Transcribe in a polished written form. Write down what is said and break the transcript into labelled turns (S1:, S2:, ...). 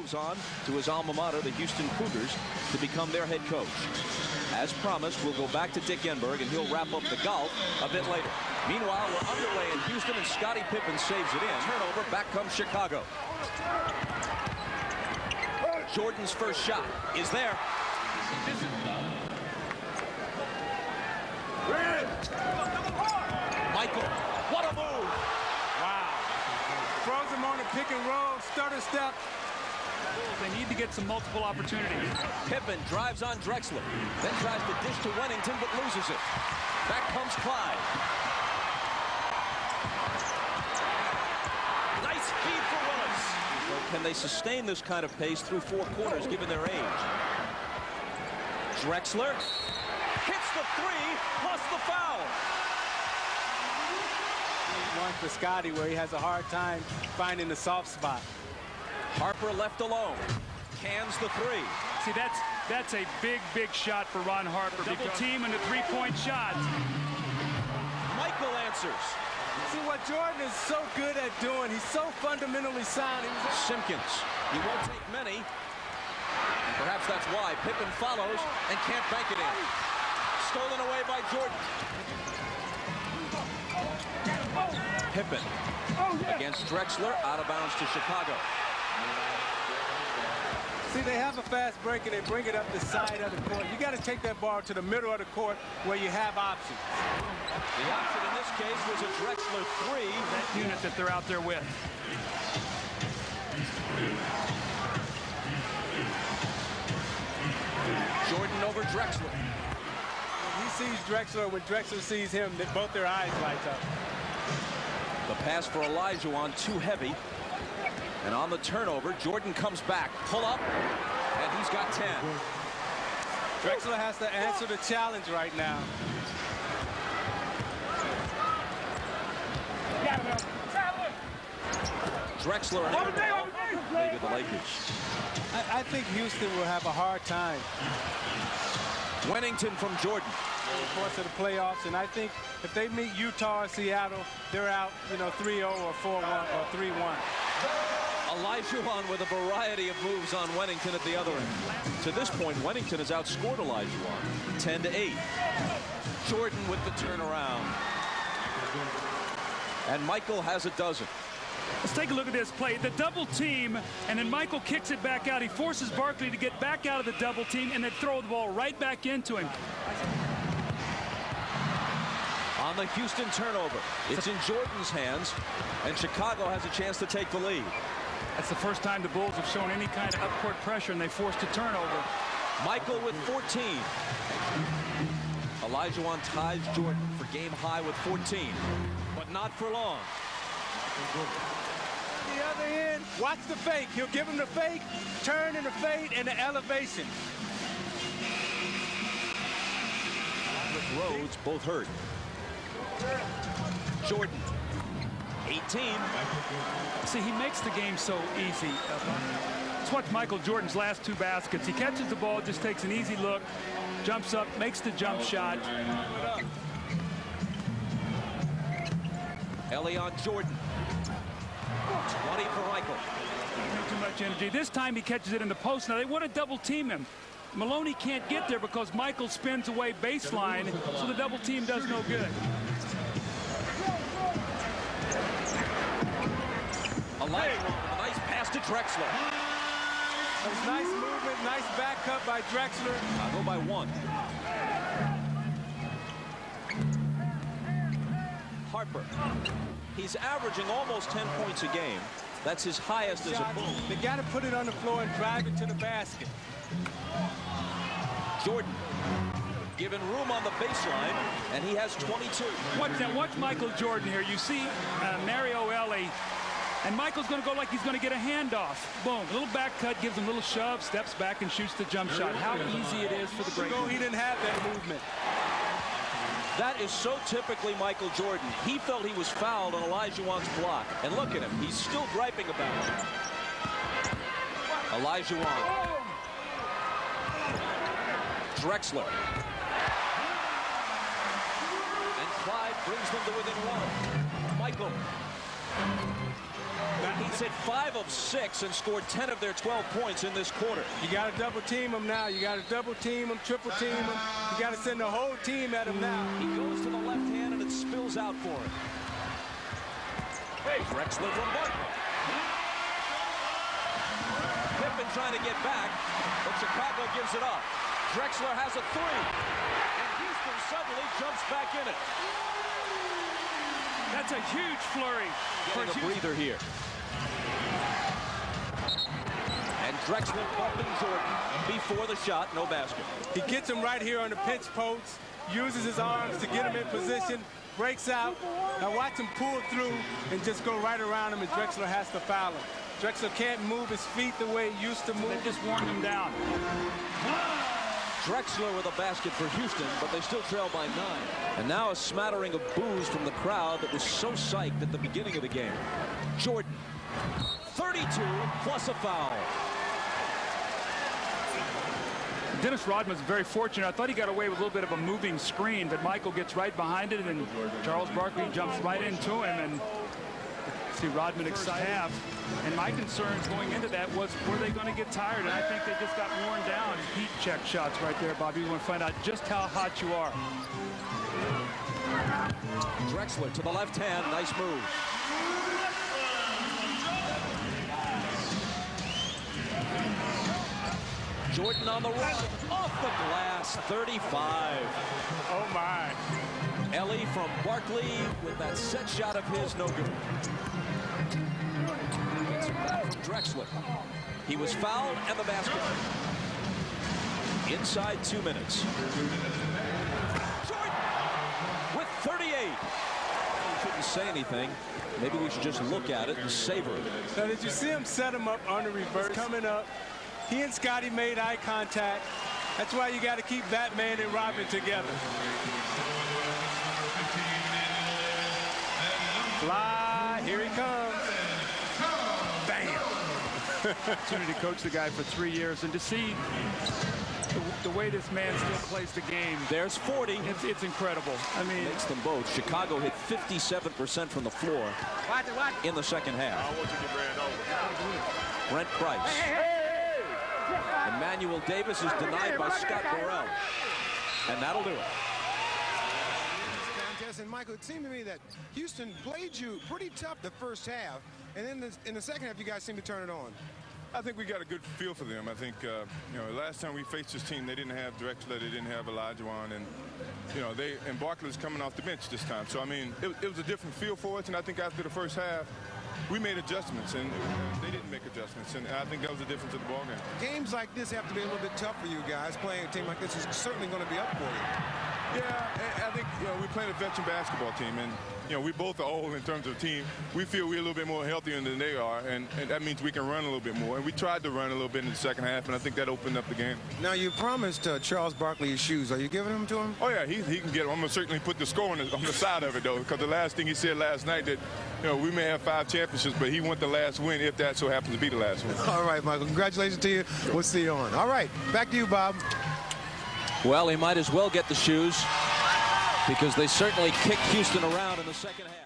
S1: moves on to his alma mater, the Houston Cougars, to become their head coach. As promised, we'll go back to Dick Enberg, and he'll wrap up the golf a bit later. Meanwhile, we're underway in Houston, and Scottie Pippen saves it in. Turnover, back comes Chicago. Jordan's first shot is there. Michael, what a move!
S2: Wow. Throws him on a pick and roll, stutter step.
S3: They need to get some multiple opportunities.
S1: Pippen drives on Drexler, then tries to dish to Wennington, but loses it. Back comes Clyde. Nice feed for Willis. Can they sustain this kind of pace through 4 quarters, given their age? Drexler hits the 3 plus the foul.
S2: One for Scottie where he has a hard time finding the soft spot.
S1: Harper left alone. Cans the 3.
S3: See, that's a big shot for Ron Harper. Double team and a 3-point shot.
S1: Michael answers.
S2: See what Jordan is so good at doing. He's so fundamentally sound.
S1: Simpkins. He won't take many. Perhaps that's why Pippen follows and can't bank it in. Stolen away by Jordan. Pippen against Drexler, out of bounds to Chicago.
S2: See, they have a fast break and they bring it up the side of the court. You got to take that ball to the middle of the court where you have options.
S1: The option in this case was a Drexler 3.
S3: That unit that they're out there with.
S1: Jordan over Drexler.
S2: When he sees Drexler, when Drexler sees him, both their eyes light up.
S1: The pass for Olajuwon too heavy. And on the turnover, Jordan comes back. Pull up, and he's got 10.
S2: Drexler has to answer the challenge right now.
S1: Drexler and lead the Lakers.
S2: I think Houston will have a hard time.
S1: Wennington from Jordan.
S2: In the course of the playoffs, and I think if they meet Utah or Seattle, they're out, 3-0 or 4-1 or 3-1.
S1: Olajuwon with a variety of moves on Wennington at the other end. To this point, Wennington has outscored Olajuwon 10-8. Jordan with the turnaround. And Michael has a dozen.
S3: Let's take a look at this play. The double team, and then Michael kicks it back out. He forces Barkley to get back out of the double team and then throw the ball right back into him.
S1: On the Houston turnover, it's in Jordan's hands, and Chicago has a chance to take the lead.
S3: That's the first time the Bulls have shown any kind of upcourt pressure, and they forced a turnover.
S1: Michael with 14. Olajuwon ties Jordan for game high with 14, but not for long.
S2: On the other end, watch the fake. He'll give him the fake, turn and the fade, and the elevation.
S1: Rhodes both hurt. Jordan, 18.
S3: See, he makes the game so easy. Let's watch Michael Jordan's last 2 baskets. He catches the ball, just takes an easy look, jumps up, makes the jump shot.
S1: Ellie on Jordan. 20 for Michael.
S3: Too much energy. This time he catches it in the post. Now they want to double team him. Maloney can't get there because Michael spins away baseline, so the double team does no good.
S1: A nice pass to Drexler.
S2: That was nice movement, nice back cut by Drexler.
S1: I'll go by 1. Harper. He's averaging almost 10 points a game. That's his highest as a Bull.
S2: They got to put it on the floor and drive it to the basket.
S1: Jordan given room on the baseline, and he has 22.
S3: Watch Michael Jordan here. You see Mario Ellie, and Michael's going to go like he's going to get a handoff. Boom, little back cut, gives him a little shove, steps back and shoots the jump shot. How easy it is for the break.
S2: He didn't have that movement.
S1: That is so typically Michael Jordan. He felt he was fouled on Olajuwon's block, and look at him. He's still griping about it. Olajuwon. Drexler. And Clyde brings them to within 1. Michael He's hit 5 of 6 and scored 10 of their 12 points in this quarter.
S2: You got to double team him now. You got to double team him, triple team him. You got to send the whole team at him now.
S1: He goes to the left hand and it spills out for him. Drexler from Burrel. Pippen trying to get back, but Chicago gives it up. Drexler has a 3, and Houston suddenly jumps back in it.
S3: That's a huge flurry.
S1: Getting a breather here. And Drexler bumping Jordan before the shot, no basket.
S2: He gets him right here on the pinch post, uses his arms to get him in position, breaks out. Now watch him pull through and just go right around him, and Drexler has to foul him. Drexler can't move his feet the way he used to move.
S3: They just worn him down.
S1: Drexler with a basket for Houston, but they still trail by 9. And now a smattering of boos from the crowd that was so psyched at the beginning of the game. Jordan, 32 plus a foul.
S3: Dennis Rodman's very fortunate. I thought he got away with a little bit of a moving screen, but Michael gets right behind it, and Charles Barkley jumps right into him, and see Rodman excited. And my concerns going into that was, were they going to get tired? And I think they just got worn down. Heat check shots right there, Bobby. You want to find out just how hot you are.
S1: Drexler to the left hand. Nice move. Jordan on the run. Off the glass. 35.
S2: Oh, my.
S1: Ellie from Barkley with that set shot of his, no good. Drexler. He was fouled and the basket. Inside 2 minutes. Jordan with 38. We shouldn't say anything. Maybe we should just look at it and savor it.
S2: Now, did you see him set him up on the reverse? Coming up, he and Scotty made eye contact. That's why you got to keep Batman and Robin together. Fly, here he comes. Bam.
S3: Opportunity to coach the guy for 3 years, and to see the way this man still plays the game.
S1: There's 40.
S3: It's incredible. I mean,
S1: makes them both. Chicago hit 57% from the floor in the second half. Brent Price. Emmanuel Davis is denied by Scott Burrel. And that'll do it.
S4: And Michael, it seemed to me that Houston played you pretty tough the first half, and then in the second half, you guys seem to turn it on.
S5: I think we got a good feel for them. I think, you know, last time we faced this team, they didn't have Drexler, they didn't have Olajuwon, and, you know, and Barkley's coming off the bench this time. So, I mean, it was a different feel for us, and I think after the first half, we made adjustments, and they didn't make adjustments, and I think that was the difference of the ballgame.
S4: Games like this have to be a little bit tough for you guys. Playing a team like this is certainly going to be up for you.
S5: Yeah, I think, you know, we're playing a veteran basketball team, and, you know, we both are old in terms of team. We feel we're a little bit more healthier than they are, and that means we can run a little bit more. And we tried to run a little bit in the second half, and I think that opened up the game.
S4: Now, you promised Charles Barkley his shoes. Are you giving them to him?
S5: Oh, yeah, he can get them. I'm going to certainly put the score on the side of it, though, because the last thing he said last night that, you know, we may have 5 championships, but he wants the last win if that so happens to be the last one.
S4: All right, Michael. Congratulations to you. We'll see you on. All right, back to you, Bob.
S1: Well, he might as well get the shoes because they certainly kicked Houston around in the second half.